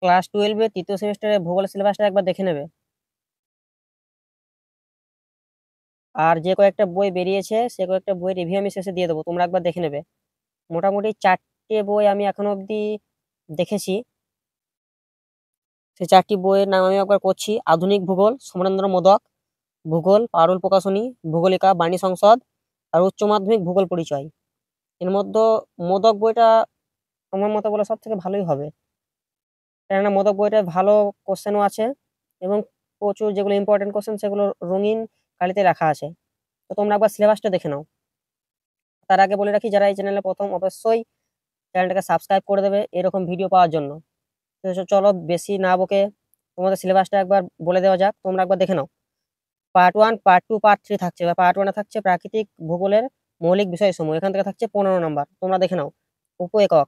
Class 12 এর তৃতীয় সেমিস্টারের ভূগোল সিলেবাসটা একবার দেখে নেবে। আর যে কয়েকটা বই বেরিয়েছে সে কয়েকটা বই রিভিউ আমি শেষে দিয়ে দেবো, তোমরা একবার দেখে নেবে। মোটামুটি 4টে বই আমি এখনো অবধি দেখেছি। সেই 4টি বইয়ের নাম আমি একবার করছি: আধুনিক ভূগোল সমরেন্দ্র মোদক, ভূগোল পারুল প্রকাশনী, ভূগোলিকা বাণী সংসদ, আর উচ্চ মাধ্যমিক ভূগোল পরিচয়। এর মধ্যে মোদক বইটা আমার মতে বলে সব থেকে ভালোই হবে, কেননা মোদক বইটা ভালো কোশ্চেনও আছে এবং প্রচুর যেগুলো ইম্পর্টেন্ট কোশ্চেন সেগুলো রঙিন কালিতে রাখা আছে। তো তোমরা একবার সিলেবাসটা দেখে নাও। তার আগে বলে রাখি, যারা এই চ্যানেলে প্রথম অবশ্যই চ্যানেলটাকে সাবস্ক্রাইব করে দেবে এরকম ভিডিও পাওয়ার জন্য। তো চলো বেশি না বকে তোমাদের সিলেবাসটা একবার বলে দেওয়া যাক, তোমরা একবার দেখে নাও। পার্ট 1, পার্ট 2, পার্ট 3 থাকছে। বা পার্ট 1-এ থাকছে প্রাকৃতিক ভূগোলের মৌলিক বিষয়সমূহ, এখান থেকে থাকছে 15 নম্বর, তোমরা দেখে নাও। উপ একক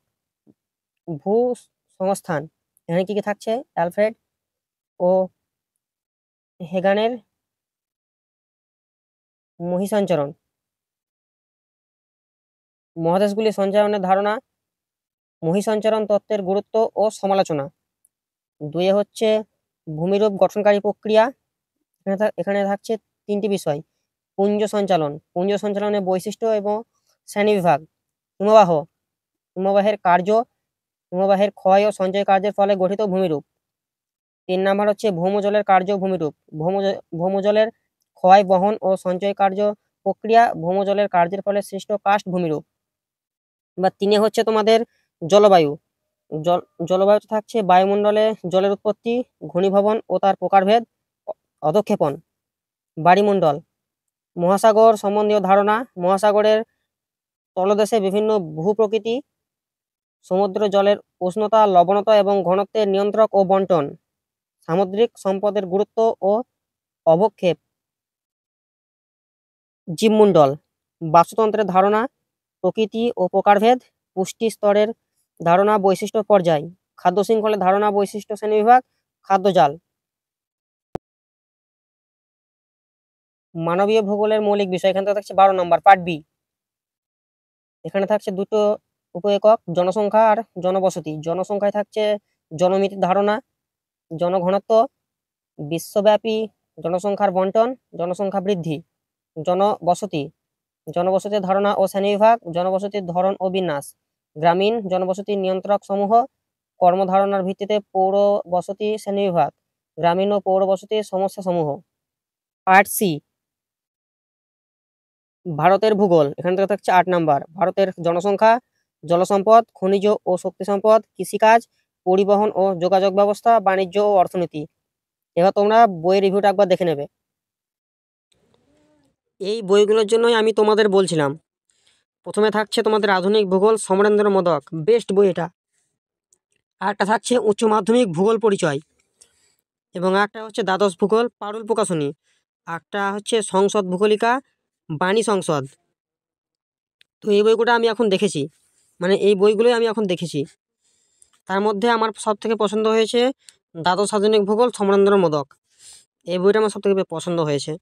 ভূ সংস্থান, এখানে কি কি থাকছে: অ্যালফ্রেড ও হেগানের মহিসঞ্চরণ, মহাদেশগুলি সঞ্চালনের ধারণা, মহিসঞ্চরণ তত্ত্বের গুরুত্ব ও সমালোচনা। 2-এ হচ্ছে ভূমিরূপ গঠনকারী প্রক্রিয়া, এখানে থাকছে 3টি বিষয়: পুঞ্জ সঞ্চালন, পুঞ্জ সঞ্চালনের বৈশিষ্ট্য এবং শ্রেণীবিভাগ, হিমবাহ, হিমবাহের কার্য, হিমবাহের ক্ষয় ও সঞ্চয় কার্যের ফলে গঠিত ভূমিরূপ। 3 নাম্বার হচ্ছে ভৌমজলের কার্য ভূমিরূপ, ভৌমজলের ক্ষয় বহন ও সঞ্চয় কার্য প্রক্রিয়া, ভৌমজলের কার্যের ফলে সৃষ্ট কাস্ট ভূমিরূপ। বা 3-এ হচ্ছে তোমাদের জলবায়ু, জলবায়ুতে থাকছে বায়ুমণ্ডলে জলের উৎপত্তি, ঘনীভবন ও তার প্রকারভেদ, অধঃক্ষেপণ। বায়ুমণ্ডল, মহাসাগর সম্বন্ধীয় ধারণা, মহাসাগরের তলদেশে বিভিন্ন ভূপ্রকৃতি, সমুদ্র জলের উষ্ণতা, লবণতা এবং ঘনত্বের নিয়ন্ত্রক ও বন্টন, সামুদ্রিক সম্পদের গুরুত্ব ও অবক্ষেপ। জীবমণ্ডল, বাস্তুতন্ত্রের ধারণা, প্রকৃতি ও প্রকারভেদ, পুষ্টি স্তরের ধারণা, বৈশিষ্ট্য পর্যায়, খাদ্য শৃঙ্খলের ধারণা, বৈশিষ্ট্য শ্রেণীবিভাগ, খাদ্যজাল। মানবীয় ভূগোলের মৌলিক বিষয়, এখান থেকে থাকছে 12 নম্বর, পার্ট বি। এখানে থাকছে 2টো উপ একক: জনসংখ্যা আর জনবসতি। জনসংখ্যায় থাকছে জনমিতির ধারণা, জনঘনত্ব, বিশ্বব্যাপী জনসংখ্যার বন্টন, জনসংখ্যা বৃদ্ধি। জনবসতি, জনবসতির ধারণা ও শ্রেণীবিভাগ, জনবসতির ধরন ও বিন্যাস। গ্রামীণ জনবসতির নিয়ন্ত্রক সমূহ, কর্মধারণার ভিত্তিতে পৌর বসতি শ্রেণীবিভাগ, গ্রামীণ ও পৌর বসতির সমস্যা সমূহ। পার্ট সি, ভারতের ভূগোল, এখান থেকে থাকছে 8 নম্বর। ভারতের জনসংখ্যা, জলসম্পদ, খনিজ ও শক্তি সম্পদ, কৃষিকাজ, পরিবহন ও যোগাযোগ ব্যবস্থা, বাণিজ্য ও অর্থনীতি। এবার তোমরা বইয়ের রিভিউটা একবার দেখে নেবে। এই বইগুলোর জন্যই আমি তোমাদের বলছিলাম। প্রথমে থাকছে তোমাদের আধুনিক ভূগোল সমরেন্দ্র মোদক, বেস্ট বই এটা। আরেকটা থাকছে উচ্চ মাধ্যমিক ভূগোল পরিচয়, এবং একটা হচ্ছে দ্বাদশ ভূগোল পারুল প্রকাশনী, একটা হচ্ছে সংসদ ভূগোলিকা বাণী সংসদ। তো এই বইগুলো আমি এখন দেখেছি, মানে এই বইগুলোই আমি এখন দেখেছি। তার মধ্যে আমার সব থেকে পছন্দ হয়েছে দ্বাদশ আধুনিক ভূগোল সমরেন্দ্র মোদক, এই বইটা আমার সব থেকে পছন্দ হয়েছে।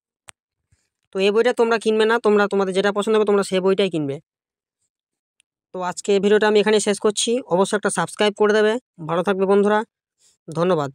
তো এই বইটা তোমরা কিনবে না, তোমরা তোমাদের যেটা পছন্দ হবে তোমরা সেই বইটাই কিনবে। তো আজকে এই ভিডিওটা আমি এখানে শেষ করছি। অবশ্যই একটা সাবস্ক্রাইব করে দেবে। ভালো থাকবে বন্ধুরা, ধন্যবাদ।